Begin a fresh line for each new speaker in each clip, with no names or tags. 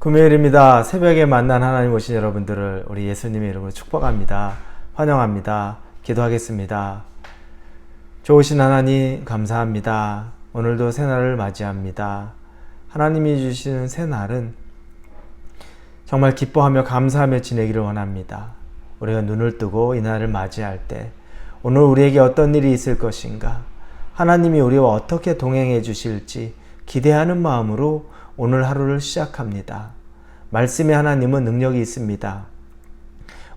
금요일입니다. 새벽에 만난 하나님 오신 여러분들을 우리 예수님의 이름으로 축복합니다. 환영합니다. 기도하겠습니다. 좋으신 하나님 감사합니다. 오늘도 새날을 맞이합니다. 하나님이 주시는 새날은 정말 기뻐하며 감사하며 지내기를 원합니다. 우리가 눈을 뜨고 이 날을 맞이할 때 오늘 우리에게 어떤 일이 있을 것인가, 하나님이 우리와 어떻게 동행해 주실지 기대하는 마음으로 오늘 하루를 시작합니다. 말씀의 하나님은 능력이 있습니다.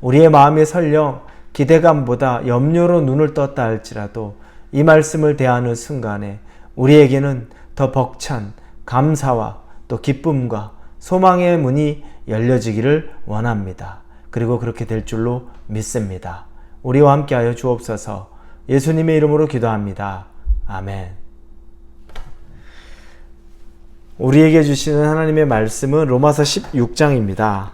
우리의 마음이 설령 기대감보다 염려로 눈을 떴다 할지라도 이 말씀을 대하는 순간에 우리에게는 더 벅찬 감사와 또 기쁨과 소망의 문이 열려지기를 원합니다. 그리고 그렇게 될 줄로 믿습니다. 우리와 함께하여 주옵소서. 예수님의 이름으로 기도합니다. 아멘. 우리에게 주시는 하나님의 말씀은 로마서 16장입니다.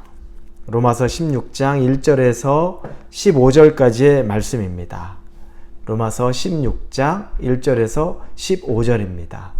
로마서 16장 1절에서 15절까지의 말씀입니다. 로마서 16장 1절에서 15절입니다.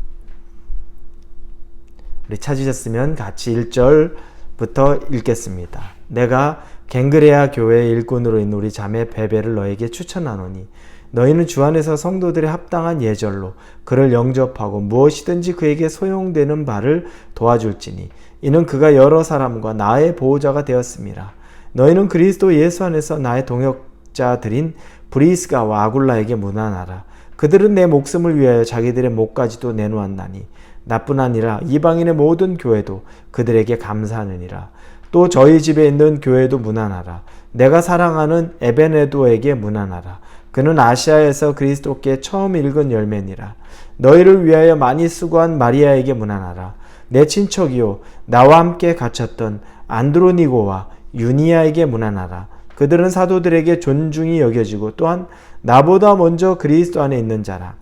우리 찾으셨으면 같이 1절부터 읽겠습니다. 내가 갱그레아 교회의 일꾼으로 있는 우리 자매 베베를 너에게 추천하노니 너희는 주 안에서 성도들의 합당한 예절로 그를 영접하고 무엇이든지 그에게 소용되는 바를 도와줄지니 이는 그가 여러 사람과 나의 보호자가 되었음이라. 너희는 그리스도 예수 안에서 나의 동역자들인 브리스가와 아굴라에게 문안하라. 그들은 내 목숨을 위하여 자기들의 목까지도 내놓았나니 나뿐 아니라 이방인의 모든 교회도 그들에게 감사하느니라. 또 저희 집에 있는 교회도 문안하라. 내가 사랑하는 에베네도에게 문안하라. 그는 아시아에서 그리스도께 처음 읽은 열매니라. 너희를 위하여 많이 수고한 마리아에게 문안하라. 내 친척이요 나와 함께 갇혔던 안드로니고와 유니아에게 문안하라. 그들은 사도들에게 존중이 여겨지고 또한 나보다 먼저 그리스도 안에 있는 자라.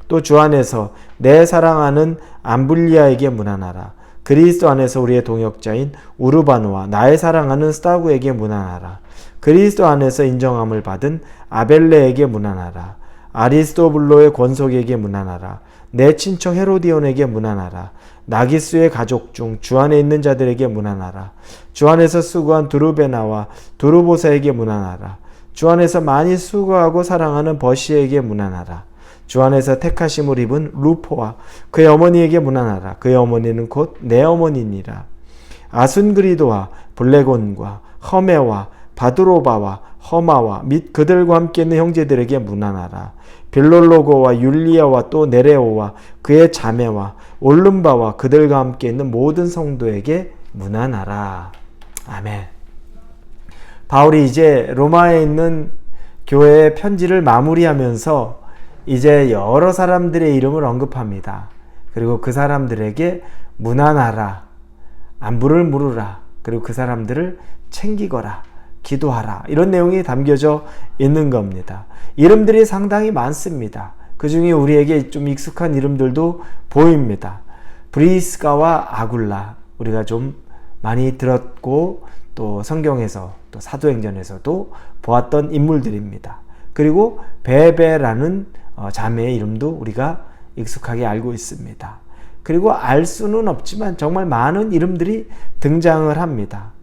또 주 안에서 내 사랑하는 암블리아에게 문안하라. 그리스도 안에서 우리의 동역자인 우르바노와 나의 사랑하는 스타구에게 문안하라. 그리스도 안에서 인정함을 받은 아벨레에게 문안하라. 아리스토블로의 권속에게 문안하라. 내 친척 헤로디온에게 문안하라. 나기수의 가족 중 주 안에 있는 자들에게 문안하라. 주 안에서 수고한 두루베나와 두루보사에게 문안하라. 주 안에서 많이 수고하고 사랑하는 버시에게 문안하라. 주 안에서 택하심을 입은 루포와 그의 어머니에게 문안하라. 그의 어머니는 곧 내 어머니니라. 아순그리도와 블레곤과 허메와 바드로바와 허마와 및 그들과 함께 있는 형제들에게 문안하라. 빌롤로고와 율리아와 또 네레오와 그의 자매와 올름바와 그들과 함께 있는 모든 성도에게 문안하라. 아멘. 바울이 이제 로마에 있는 교회의 편지를 마무리하면서 이제 여러 사람들의 이름을 언급합니다. 그리고 그 사람들에게 문안하라, 안부를 물으라, 그리고 그 사람들을 챙기거라, 기도하라, 이런 내용이 담겨져 있는 겁니다. 이름들이 상당히 많습니다. 그 중에 우리에게 좀 익숙한 이름들도 보입니다. 브리스가와 아굴라, 우리가 좀 많이 들었고 또 성경에서 또 사도행전에서도 보았던 인물들입니다. 그리고 베베라는 자매의 이름도 우리가 익숙하게 알고 있습니다. 그리고 알 수는 없지만 정말 많은 이름들이 등장을 합니다.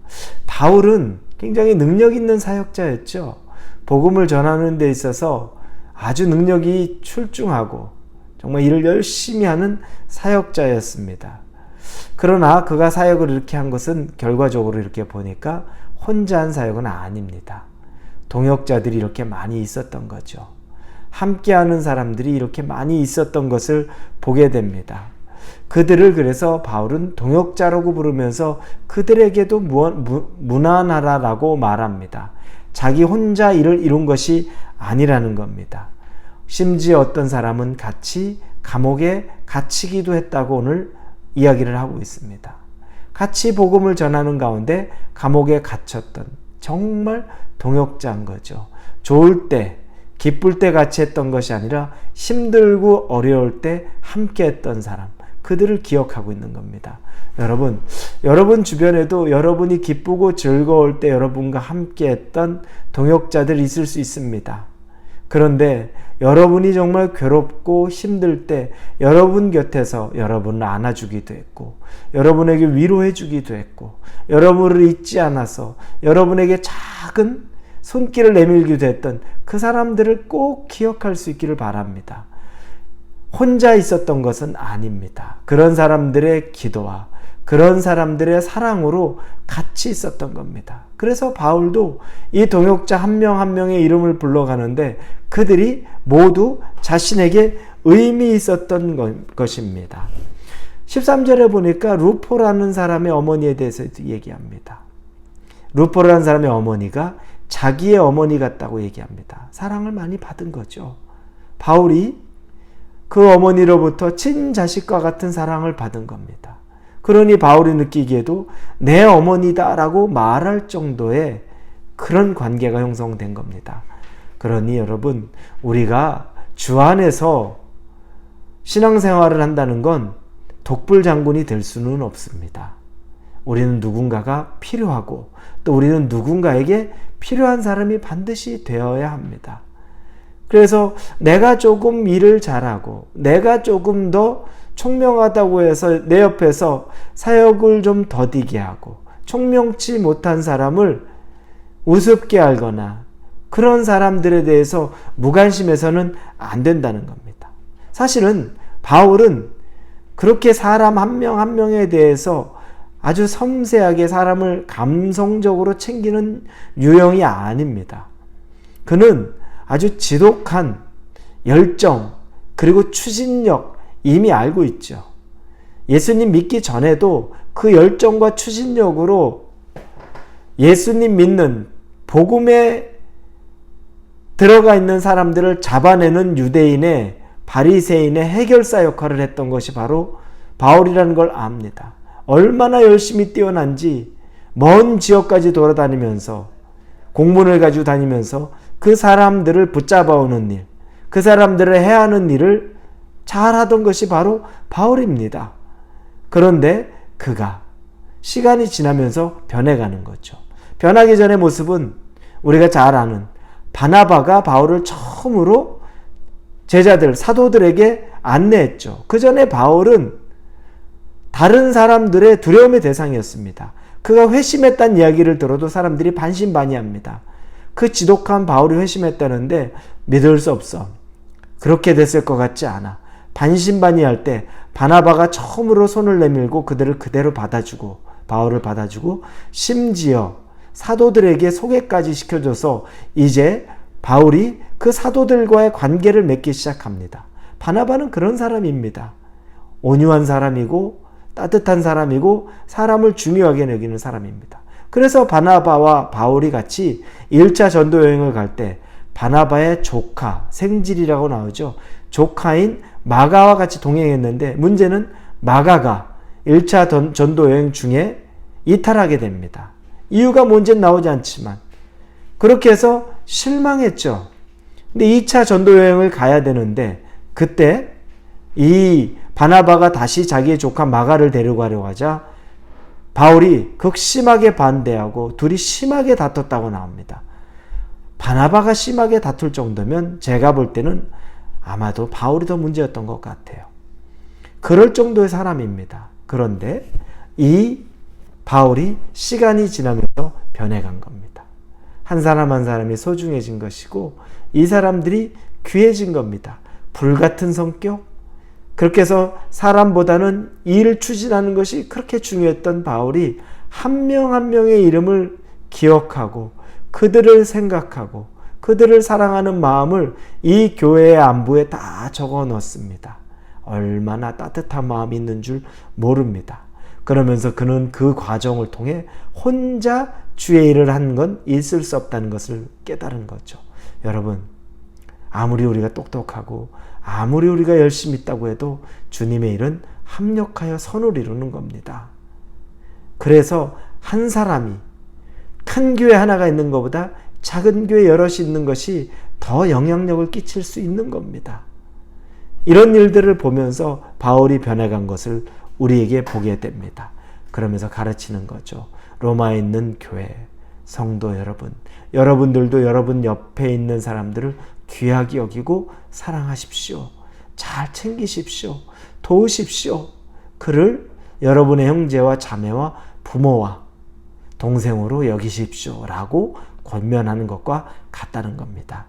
바울은 굉장히 능력 있는 사역자였죠. 복음을 전하는 데 있어서 아주 능력이 출중하고 정말 일을 열심히 하는 사역자였습니다. 그러나 그가 사역을 이렇게 한 것은 결과적으로 이렇게 보니까 혼자 한 사역은 아닙니다. 동역자들이 이렇게 많이 있었던 거죠. 함께하는 사람들이 이렇게 많이 있었던 것을 보게 됩니다. 그들을 그래서 바울은 동역자라고 부르면서 그들에게도 문안하라라고 말합니다. 자기 혼자 일을 이룬 것이 아니라는 겁니다. 심지어 어떤 사람은 같이 감옥에 갇히기도 했다고 오늘 이야기를 하고 있습니다. 같이 복음을 전하는 가운데 감옥에 갇혔던 정말 동역자인 거죠. 좋을 때, 기쁠 때 같이 했던 것이 아니라 힘들고 어려울 때 함께 했던 사람, 그들을 기억하고 있는 겁니다. 여러분 주변에도 여러분이 기쁘고 즐거울 때 여러분과 함께 했던 동역자들이 있을 수 있습니다. 그런데 여러분이 정말 괴롭고 힘들 때 여러분 곁에서 여러분을 안아주기도 했고, 여러분에게 위로해주기도 했고, 여러분을 잊지 않아서 여러분에게 작은 손길을 내밀기도 했던 그 사람들을 꼭 기억할 수 있기를 바랍니다. 혼자 있었던 것은 아닙니다. 그런 사람들의 기도와 그런 사람들의 사랑으로 같이 있었던 겁니다. 그래서 바울도 이 동역자 한 명 한 명의 이름을 불러가는데 그들이 모두 자신에게 의미 있었던 것입니다. 13절에 보니까 루포라는 사람의 어머니에 대해서 얘기합니다. 루포라는 사람의 어머니가 자기의 어머니 같다고 얘기합니다. 사랑을 많이 받은 거죠. 바울이 그 어머니로부터 친자식과 같은 사랑을 받은 겁니다. 그러니 바울이 느끼기에도 내 어머니다라고 말할 정도의 그런 관계가 형성된 겁니다. 그러니 여러분, 우리가 주 안에서 신앙생활을 한다는 건 독불장군이 될 수는 없습니다. 우리는 누군가가 필요하고 또 우리는 누군가에게 필요한 사람이 반드시 되어야 합니다. 그래서 내가 조금 일을 잘하고 내가 조금 더 총명하다고 해서 내 옆에서 사역을 좀 더디게 하고 총명치 못한 사람을 우습게 알거나 그런 사람들에 대해서 무관심해서는 안 된다는 겁니다. 사실은 바울은 그렇게 사람 한 명 한 명에 대해서 아주 섬세하게 사람을 감성적으로 챙기는 유형이 아닙니다. 그는 아주 지독한 열정 그리고 추진력 이미 알고 있죠. 예수님 믿기 전에도 그 열정과 추진력으로 예수님 믿는 복음에 들어가 있는 사람들을 잡아내는 유대인의 바리새인의 해결사 역할을 했던 것이 바로 바울이라는 걸 압니다. 얼마나 열심히 뛰어난지 먼 지역까지 돌아다니면서 공문을 가지고 다니면서 그 사람들을 붙잡아 오는 일, 그 사람들을 해야 하는 일을 잘하던 것이 바로 바울입니다. 그런데 그가 시간이 지나면서 변해가는 거죠. 변하기 전의 모습은 우리가 잘 아는 바나바가 바울을 처음으로 제자들, 사도들에게 안내했죠. 그 전에 바울은 다른 사람들의 두려움의 대상이었습니다. 그가 회심했다는 이야기를 들어도 사람들이 반신반의합니다. 그 지독한 바울이 회심했다는데 믿을 수 없어. 그렇게 됐을 것 같지 않아. 반신반의할 때 바나바가 처음으로 손을 내밀고 그들을 그대로 받아주고 바울을 받아주고 심지어 사도들에게 소개까지 시켜줘서 이제 바울이 그 사도들과의 관계를 맺기 시작합니다. 바나바는 그런 사람입니다. 온유한 사람이고 따뜻한 사람이고 사람을 중요하게 여기는 사람입니다. 그래서 바나바와 바울이 같이 1차 전도 여행을 갈 때 바나바의 조카, 생질이라고 나오죠. 조카인 마가와 같이 동행했는데 문제는 마가가 1차 전도 여행 중에 이탈하게 됩니다. 이유가 뭔지는 나오지 않지만 그렇게 해서 실망했죠. 근데 2차 전도 여행을 가야 되는데 그때 이 바나바가 다시 자기의 조카 마가를 데려가려고 하자 바울이 극심하게 반대하고 둘이 심하게 다퉜다고 나옵니다. 바나바가 심하게 다툴 정도면 제가 볼 때는 아마도 바울이 더 문제였던 것 같아요. 그럴 정도의 사람입니다. 그런데 이 바울이 시간이 지나면서 변해간 겁니다. 한 사람 한 사람이 소중해진 것이고 이 사람들이 귀해진 겁니다. 불같은 성격, 그렇게 해서 사람보다는 일을 추진하는 것이 그렇게 중요했던 바울이 한 명 한 명의 이름을 기억하고 그들을 생각하고 그들을 사랑하는 마음을 이 교회의 안부에 다 적어 넣었습니다. 얼마나 따뜻한 마음이 있는 줄 모릅니다. 그러면서 그는 그 과정을 통해 혼자 주의 일을 한 건 있을 수 없다는 것을 깨달은 거죠. 여러분, 아무리 우리가 똑똑하고 아무리 우리가 열심히 있다고 해도 주님의 일은 합력하여 선을 이루는 겁니다. 그래서 한 사람이 큰 교회 하나가 있는 것보다 작은 교회 여럿이 있는 것이 더 영향력을 끼칠 수 있는 겁니다. 이런 일들을 보면서 바울이 변해간 것을 우리에게 보게 됩니다. 그러면서 가르치는 거죠. 로마에 있는 교회, 성도 여러분, 여러분들도 여러분 옆에 있는 사람들을 귀하게 여기고 사랑하십시오. 잘 챙기십시오. 도우십시오. 그를 여러분의 형제와 자매와 부모와 동생으로 여기십시오. 라고 권면하는 것과 같다는 겁니다.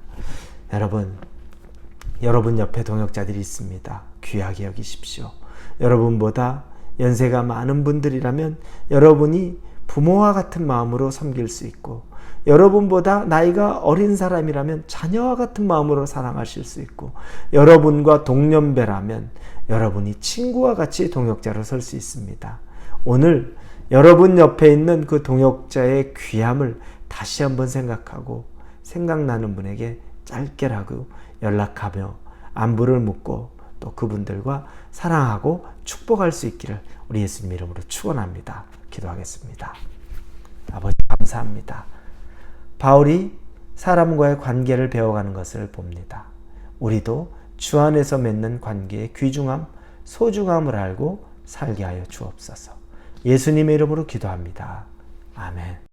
여러분 옆에 동역자들이 있습니다. 귀하게 여기십시오. 여러분보다 연세가 많은 분들이라면 여러분이 부모와 같은 마음으로 섬길 수 있고, 여러분보다 나이가 어린 사람이라면 자녀와 같은 마음으로 사랑하실 수 있고, 여러분과 동년배라면 여러분이 친구와 같이 동역자로 설 수 있습니다. 오늘 여러분 옆에 있는 그 동역자의 귀함을 다시 한번 생각하고, 생각나는 분에게 짧게라도 연락하며 안부를 묻고 또 그분들과 사랑하고 축복할 수 있기를 우리 예수님 이름으로 축원합니다. 기도하겠습니다. 아버지 감사합니다. 바울이 사람과의 관계를 배워가는 것을 봅니다. 우리도 주 안에서 맺는 관계의 귀중함, 소중함을 알고 살게 하여 주옵소서. 예수님의 이름으로 기도합니다. 아멘.